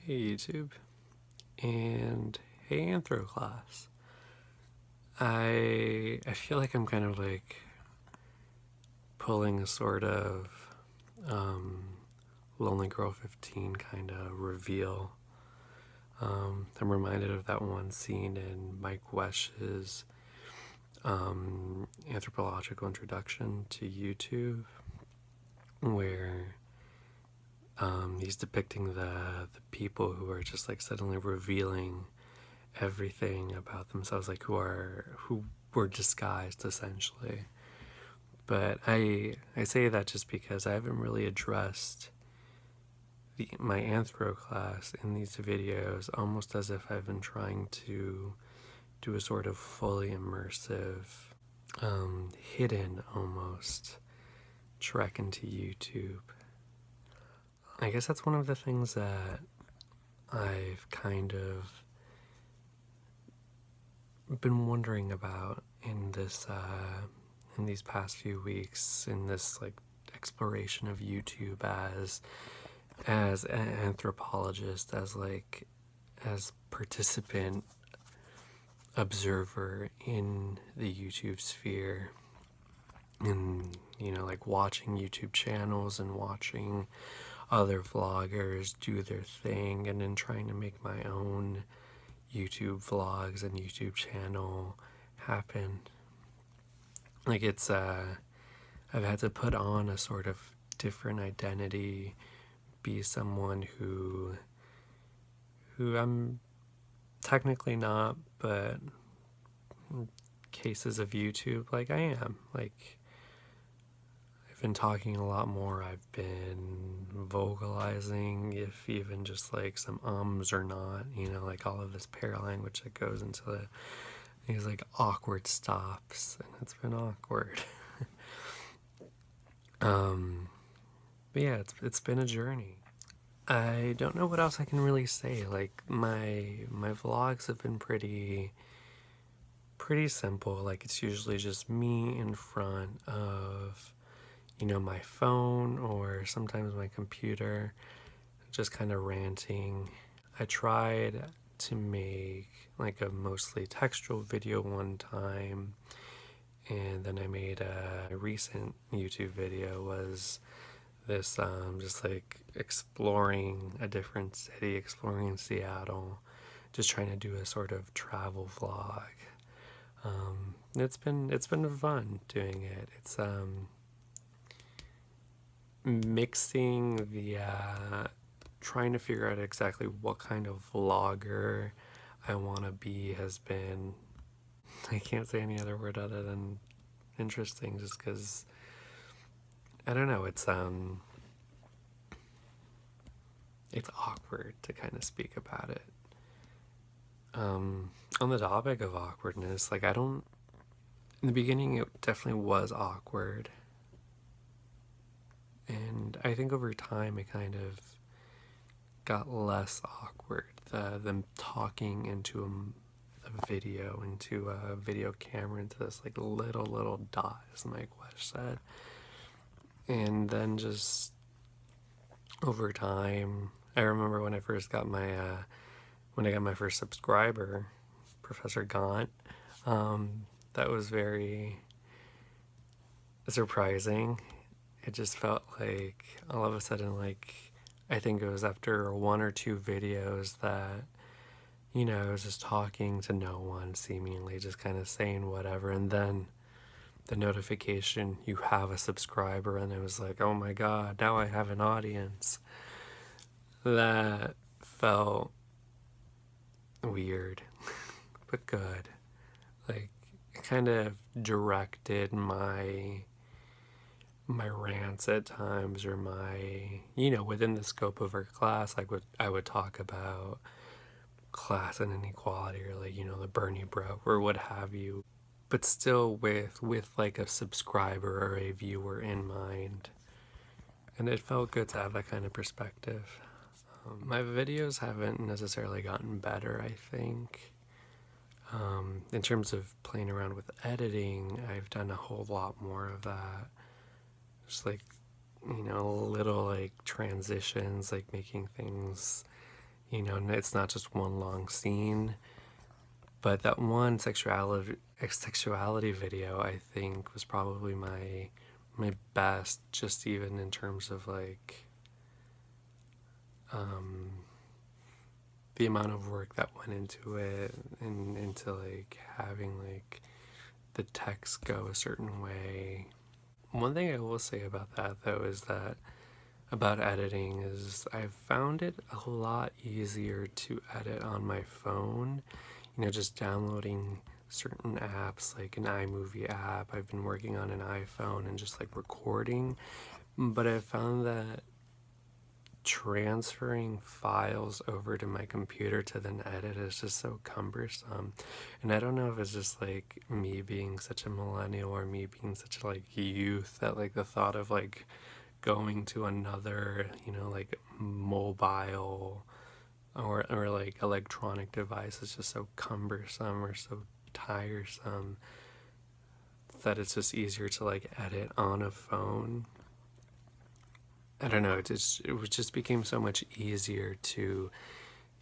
Hey YouTube, and hey Anthro class. I feel like I'm kind of like pulling a sort of Lonely Girl 15 kind of reveal. I'm reminded of that one scene in Mike Wesch's anthropological introduction to YouTube, where he's depicting the people who are just like suddenly revealing everything about themselves, like who were disguised essentially. But I say that just because I haven't really addressed my anthro class in these videos, almost as if I've been trying to do a sort of fully immersive, hidden almost trek into YouTube. I guess that's one of the things that I've kind of been wondering about in these past few weeks, in this like exploration of YouTube as an anthropologist, as participant observer in the YouTube sphere, and like watching YouTube channels and watching other vloggers do their thing, and then trying to make my own YouTube vlogs and YouTube channel happen. Like I've had to put on a sort of different identity, be someone who I'm technically not, but in cases of YouTube, like I am. Like I've been talking a lot more, I've been vocalizing, if even just like some ums or not, like all of this paralanguage that goes into these like awkward stops, and it's been awkward. But yeah, it's been a journey. I don't know what else I can really say. Like my vlogs have been pretty simple. Like it's usually just me in front of my phone or sometimes my computer, just kind of ranting. I tried to make like a mostly textual video one time, and then I made a recent YouTube video was this just like exploring a different city, exploring Seattle, just trying to do a sort of travel vlog. It's been fun doing it. It's mixing the trying to figure out exactly what kind of vlogger I want to be has been, I can't say any other word other than interesting, just because I don't know, it's awkward to kind of speak about it. On the topic of awkwardness, like in the beginning it definitely was awkward, and I think over time it kind of got less awkward. Them talking into a video camera, into this like little dot, as Mike Wesch said, and then just over time, I remember when I first got my first subscriber, Professor Gaunt. That was very surprising. It just felt like all of a sudden, like I think it was after one or two videos that I was just talking to no one, seemingly just kind of saying whatever, and then the notification, you have a subscriber, and it was like, oh my god, now I have an audience. That felt weird, but good. Like it kind of directed my rants at times, or my within the scope of our class. I would talk about class and inequality, or like the Bernie bro or what have you, but still with like a subscriber or a viewer in mind, and it felt good to have that kind of perspective. My videos haven't necessarily gotten better, I think. In terms of playing around with editing, I've done a whole lot more of that. Just like, little like transitions, like making things, and it's not just one long scene. But that one sexuality video, I think, was probably my best, just even in terms of like the amount of work that went into it, and into like having like the text go a certain way. One thing I will say about that though is that about editing is I've found it a lot easier to edit on my phone, just downloading certain apps like an iMovie app. I've been working on an iPhone and just like recording, but I found that transferring files over to my computer to then edit is just so cumbersome. And I don't know if it's just like me being such a millennial or me being such a like youth that like the thought of like going to another, like mobile or like electronic device is just so cumbersome or so tiresome that it's just easier to like edit on a phone. I don't know, it just became so much easier to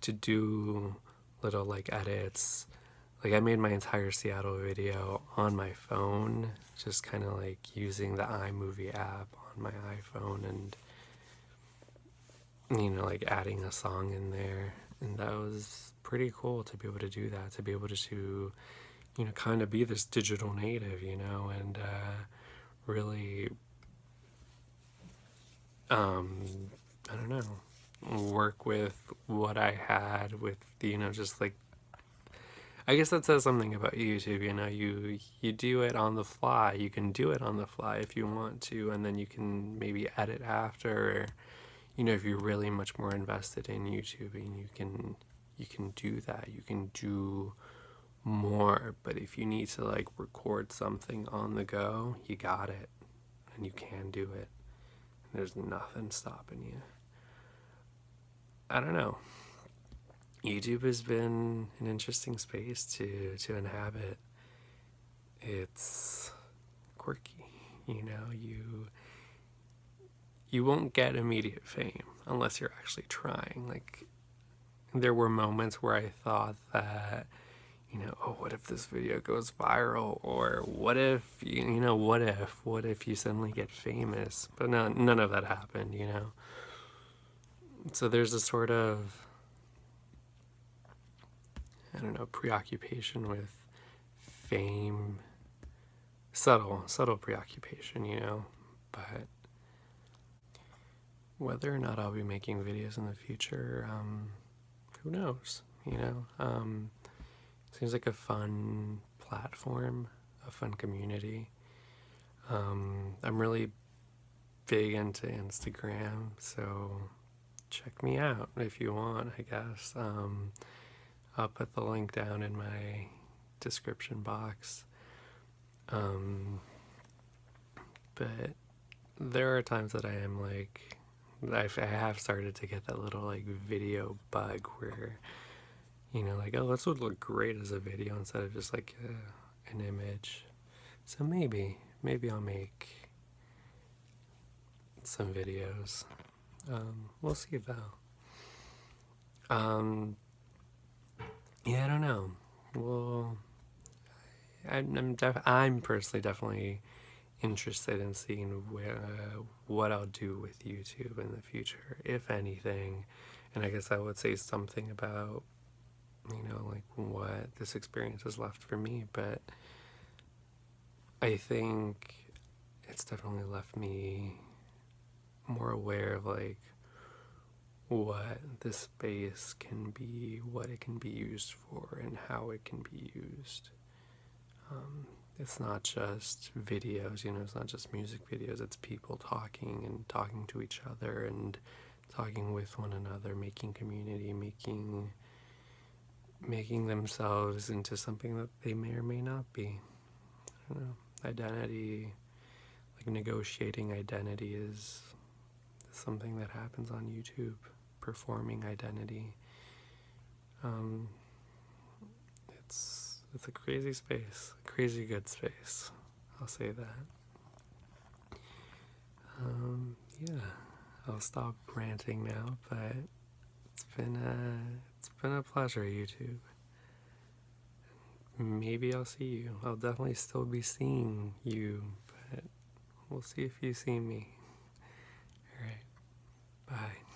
do little like edits. Like I made my entire Seattle video on my phone, just kind of like using the iMovie app on my iPhone, and like adding a song in there. And that was pretty cool to be able to do that, to be able to kind of be this digital native, and really I don't know, work with what I had with just like, I guess that says something about YouTube. You do it on the fly. You can do it on the fly if you want to, and then you can maybe edit after. If you're really much more invested in YouTube, and you can do that. You can do more. But if you need to like record something on the go, you got it, and you can do it. There's nothing stopping you. I don't know. YouTube has been an interesting space to inhabit. It's quirky, you won't get immediate fame unless you're actually trying. Like, there were moments where I thought that, oh, what if this video goes viral? Or what if, what if you suddenly get famous? But no, none of that happened, So there's a sort of, I don't know, preoccupation with fame, subtle preoccupation, but whether or not I'll be making videos in the future, who knows, seems like a fun platform, a fun community. I'm really big into Instagram, so check me out if you want, I guess. I'll put the link down in my description box. But there are times that I am like, I have started to get that little like video bug where, like, oh, this would look great as a video instead of just like an image. So maybe I'll make some videos. We'll see though. Yeah, I don't know. Well, I'm personally definitely interested in seeing what I'll do with YouTube in the future, if anything. And I guess I would say something about, like what this experience has left for me. But I think it's definitely left me more aware of like what this space can be, what it can be used for, and how it can be used. It's not just videos, it's not just music videos, it's people talking and talking to each other and talking with one another, making community, making themselves into something that they may or may not be. I don't know. Identity, like negotiating identity is something that happens on YouTube. Performing identity. It's a crazy space, a crazy good space. I'll say that. Yeah, I'll stop ranting now, but It's been a pleasure, YouTube. Maybe I'll see you. I'll definitely still be seeing you, but we'll see if you see me. Alright, bye.